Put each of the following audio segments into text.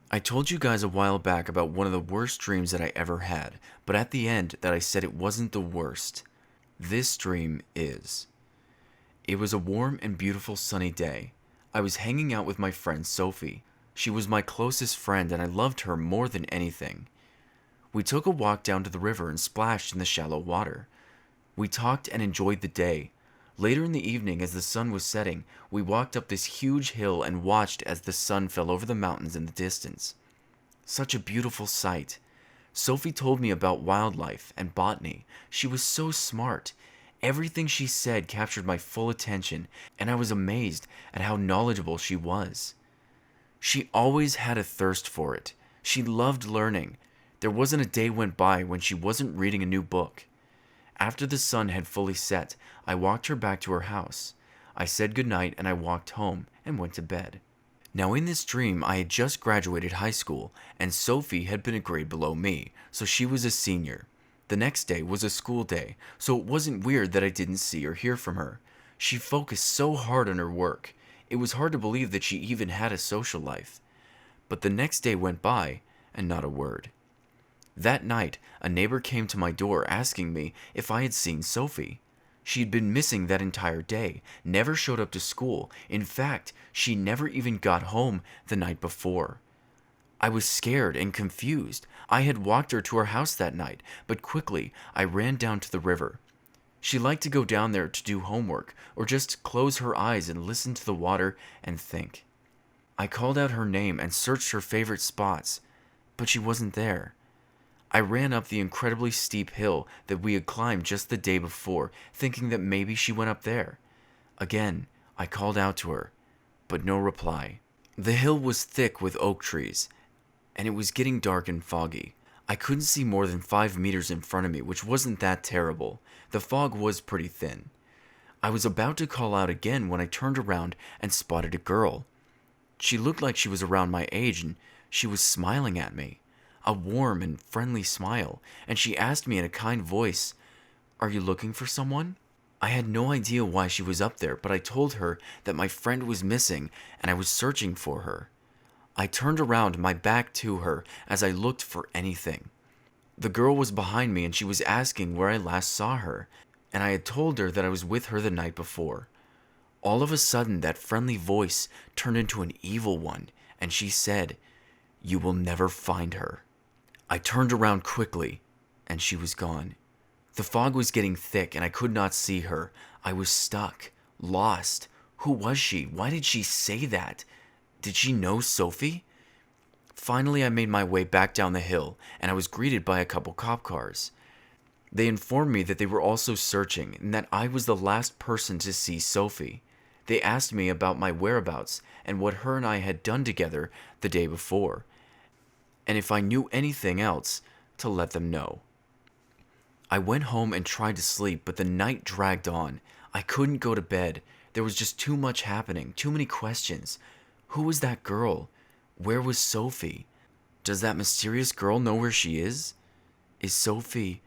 I told you guys a while back about one of the worst dreams that I ever had, but at the end that I said it wasn't the worst. This dream is. It was a warm and beautiful sunny day. I was hanging out with my friend Sophie. She was my closest friend and I loved her more than anything. We took a walk down to the river and splashed in the shallow water. We talked and enjoyed the day. Later in the evening, as the sun was setting, we walked up this huge hill and watched as the sun fell over the mountains in the distance. Such a beautiful sight. Sophie told me about wildlife and botany. She was so smart. Everything she said captured my full attention, and I was amazed at how knowledgeable she was. She always had a thirst for it. She loved learning. There wasn't a day went by when she wasn't reading a new book. After the sun had fully set, I walked her back to her house. I said goodnight and I walked home and went to bed. Now in this dream, I had just graduated high school, and Sophie had been a grade below me, so she was a senior. The next day was a school day, so it wasn't weird that I didn't see or hear from her. She focused so hard on her work. It was hard to believe that she even had a social life. But the next day went by, and not a word. That night, a neighbor came to my door asking me if I had seen Sophie. She had been missing that entire day, never showed up to school. In fact, she never even got home the night before. I was scared and confused. I had walked her to her house that night, but quickly I ran down to the river. She liked to go down there to do homework or just close her eyes and listen to the water and think. I called out her name and searched her favorite spots, but she wasn't there. I ran up the incredibly steep hill that we had climbed just the day before, thinking that maybe she went up there. Again, I called out to her, but no reply. The hill was thick with oak trees, and it was getting dark and foggy. I couldn't see more than 5 meters in front of me, which wasn't that terrible. The fog was pretty thin. I was about to call out again when I turned around and spotted a girl. She looked like she was around my age, and she was smiling at me. A warm and friendly smile, and she asked me in a kind voice, "Are you looking for someone?" I had no idea why she was up there, but I told her that my friend was missing and I was searching for her. I turned around, my back to her, as I looked for anything. The girl was behind me and she was asking where I last saw her, and I had told her that I was with her the night before. All of a sudden, that friendly voice turned into an evil one, and she said, "You will never find her." I turned around quickly, and she was gone. The fog was getting thick, and I could not see her. I was stuck, lost. Who was she? Why did she say that? Did she know Sophie? Finally, I made my way back down the hill, and I was greeted by a couple cop cars. They informed me that they were also searching, and that I was the last person to see Sophie. They asked me about my whereabouts and what her and I had done together the day before, and if I knew anything else, to let them know. I went home and tried to sleep, but the night dragged on. I couldn't go to bed. There was just too much happening, too many questions. Who was that girl? Where was Sophie? Does that mysterious girl know where she is? Is Sophie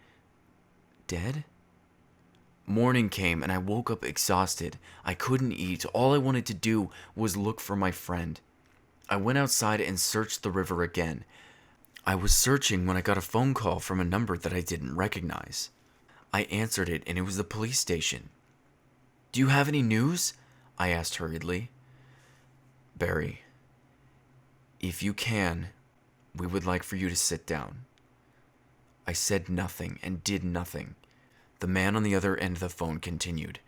dead? Morning came and I woke up exhausted. I couldn't eat. All I wanted to do was look for my friend. I went outside and searched the river again. I was searching when I got a phone call from a number that I didn't recognize. I answered it and it was the police station. "Do you have any news?" I asked hurriedly. "Barry, if you can, we would like for you to sit down." I said nothing and did nothing. The man on the other end of the phone continued.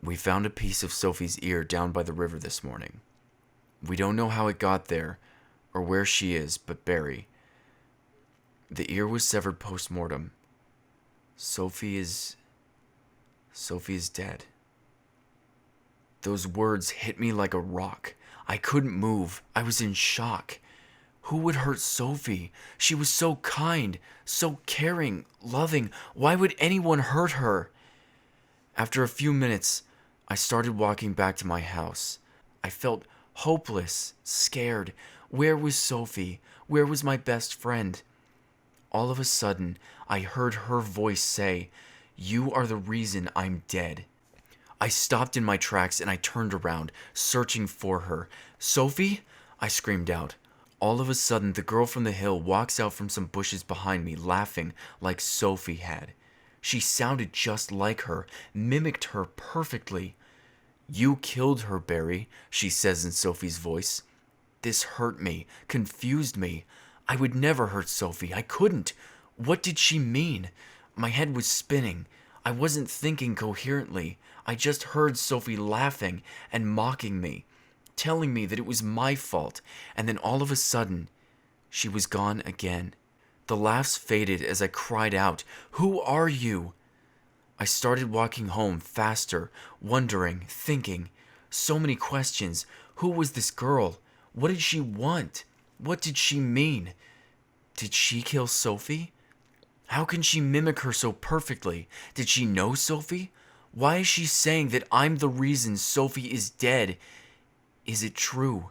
"We found a piece of Sophie's ear down by the river this morning. We don't know how it got there or where she is, but Barry, the ear was severed post-mortem. Sophie is dead." Those words hit me like a rock. I couldn't move. I was in shock. Who would hurt Sophie? She was so kind, so caring, loving. Why would anyone hurt her? After a few minutes, I started walking back to my house. I felt hopeless, scared. Where was Sophie? Where was my best friend? All of a sudden, I heard her voice say, "You are the reason I'm dead." I stopped in my tracks and I turned around, searching for her. "Sophie?" I screamed out. All of a sudden, the girl from the hill walks out from some bushes behind me, laughing like Sophie had. She sounded just like her, mimicked her perfectly. "You killed her, Barry," she says in Sophie's voice. This hurt me, confused me. I would never hurt Sophie. I couldn't. What did she mean? My head was spinning. I wasn't thinking coherently. I just heard Sophie laughing and mocking me, telling me that it was my fault, and then all of a sudden, she was gone again. The laughs faded as I cried out, "Who are you?" I started walking home faster, wondering, thinking. So many questions. Who was this girl? What did she want? What did she mean? Did she kill Sophie? How can she mimic her so perfectly? Did she know Sophie? Why is she saying that I'm the reason Sophie is dead? Is it true?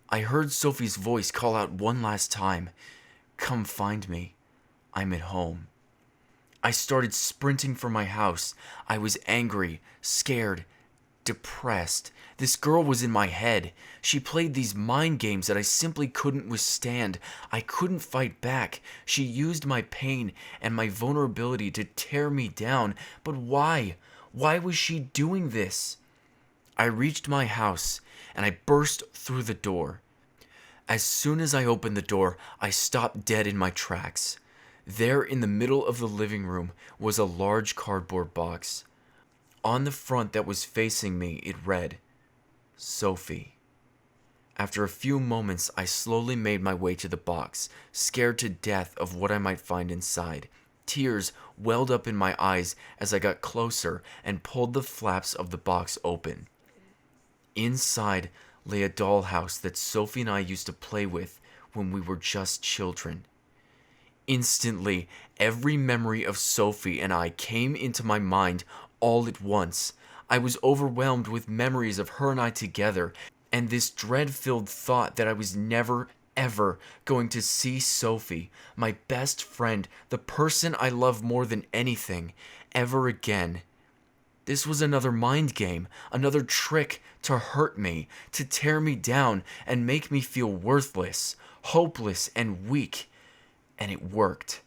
I heard Sophie's voice call out one last time. "Come find me. I'm at home." I started sprinting for my house. I was angry, scared, depressed. This girl was in my head. She played these mind games that I simply couldn't withstand. I couldn't fight back. She used my pain and my vulnerability to tear me down. But why? Why was she doing this? I reached my house and I burst through the door. As soon as I opened the door, I stopped dead in my tracks. There in the middle of the living room was a large cardboard box. On the front that was facing me, it read, "Sophie." After a few moments, I slowly made my way to the box, scared to death of what I might find inside. Tears welled up in my eyes as I got closer and pulled the flaps of the box open. Inside lay a dollhouse that Sophie and I used to play with when we were just children. Instantly, every memory of Sophie and I came into my mind all at once. I was overwhelmed with memories of her and I together, and this dread-filled thought that I was never, ever going to see Sophie, my best friend, the person I love more than anything, ever again. This was another mind game, another trick to hurt me, to tear me down and make me feel worthless, hopeless, and weak. And it worked.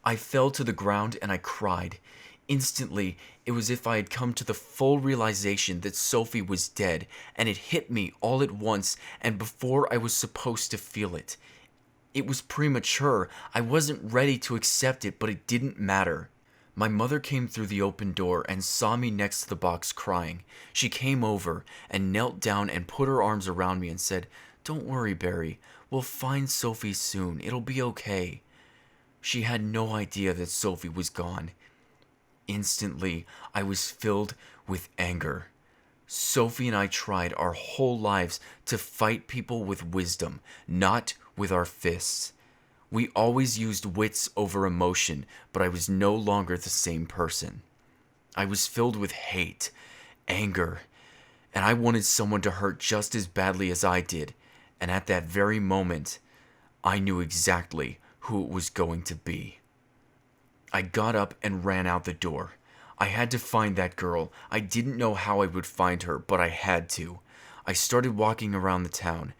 I fell to the ground and I cried. Instantly, it was as if I had come to the full realization that Sophie was dead, and it hit me all at once and before I was supposed to feel it. It was premature. I wasn't ready to accept it, but it didn't matter. My mother came through the open door and saw me next to the box crying. She came over and knelt down and put her arms around me and said, "Don't worry, Barry. We'll find Sophie soon. It'll be okay." She had no idea that Sophie was gone. Instantly, I was filled with anger. Sophie and I tried our whole lives to fight people with wisdom, not with our fists. We always used wits over emotion, but I was no longer the same person. I was filled with hate, anger, and I wanted someone to hurt just as badly as I did. And at that very moment, I knew exactly who it was going to be. I got up and ran out the door. I had to find that girl. I didn't know how I would find her, but I had to. I started walking around the town,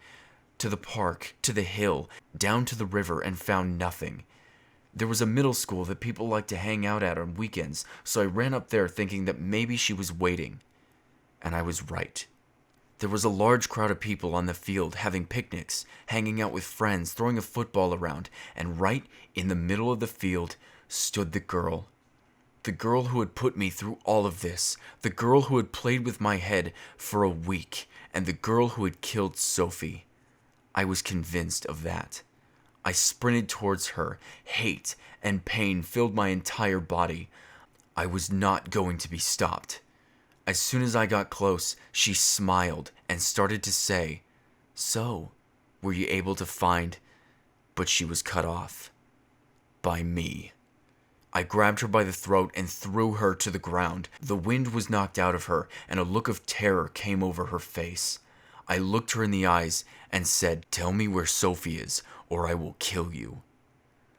to the park, to the hill, down to the river, and found nothing. There was a middle school that people liked to hang out at on weekends, so I ran up there thinking that maybe she was waiting. And I was right. There was a large crowd of people on the field having picnics, hanging out with friends, throwing a football around, and right in the middle of the field stood the girl. The girl who had put me through all of this, the girl who had played with my head for a week, and the girl who had killed Sophie. I was convinced of that. I sprinted towards her. Hate and pain filled my entire body. I was not going to be stopped. As soon as I got close, she smiled and started to say, "So, were you able to find?" But she was cut off. By me. I grabbed her by the throat and threw her to the ground. The wind was knocked out of her, and a look of terror came over her face. I looked her in the eyes and said, "Tell me where Sophie is, or I will kill you."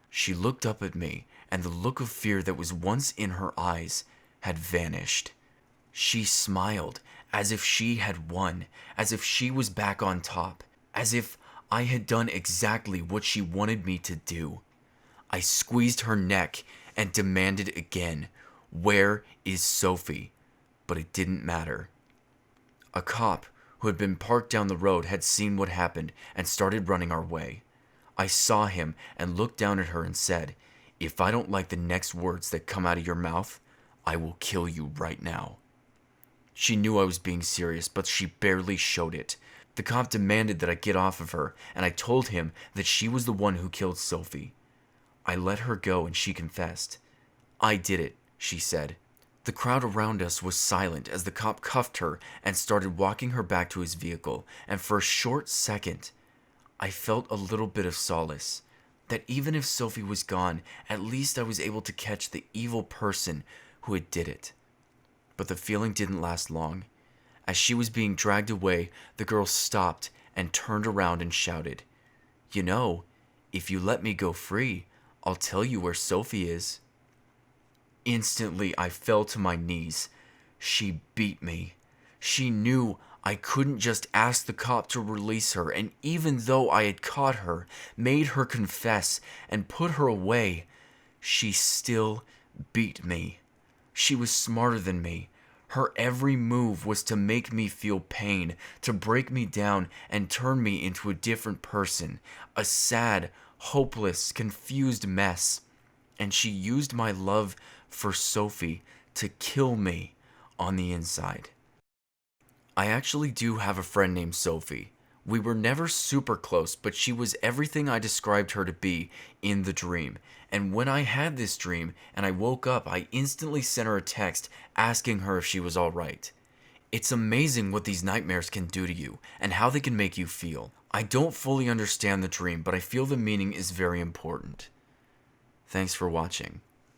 She looked up at me, and the look of fear that was once in her eyes had vanished. She smiled, as if she had won, as if she was back on top, as if I had done exactly what she wanted me to do. I squeezed her neck and demanded again, "Where is Sophie?" But it didn't matter. A cop who had been parked down the road had seen what happened and started running our way. I saw him and looked down at her and said, "If I don't like the next words that come out of your mouth, I will kill you right now." She knew I was being serious, but she barely showed it. The cop demanded that I get off of her, and I told him that she was the one who killed Sophie. I let her go and she confessed. "I did it," she said. The crowd around us was silent as the cop cuffed her and started walking her back to his vehicle, and for a short second, I felt a little bit of solace. That even if Sophie was gone, at least I was able to catch the evil person who had did it. But the feeling didn't last long. As she was being dragged away, the girl stopped and turned around and shouted, "You know, if you let me go free, I'll tell you where Sophie is." Instantly, I fell to my knees. She beat me. She knew I couldn't just ask the cop to release her, and even though I had caught her, made her confess, and put her away, she still beat me. She was smarter than me. Her every move was to make me feel pain, to break me down and turn me into a different person, a sad, hopeless, confused mess. And she used my love for Sophie to kill me on the inside. I actually do have a friend named Sophie. We were never super close, but she was everything I described her to be in the dream. And when I had this dream and I woke up, I instantly sent her a text asking her if she was alright. It's amazing what these nightmares can do to you and how they can make you feel. I don't fully understand the dream, but I feel the meaning is very important. Thanks for watching.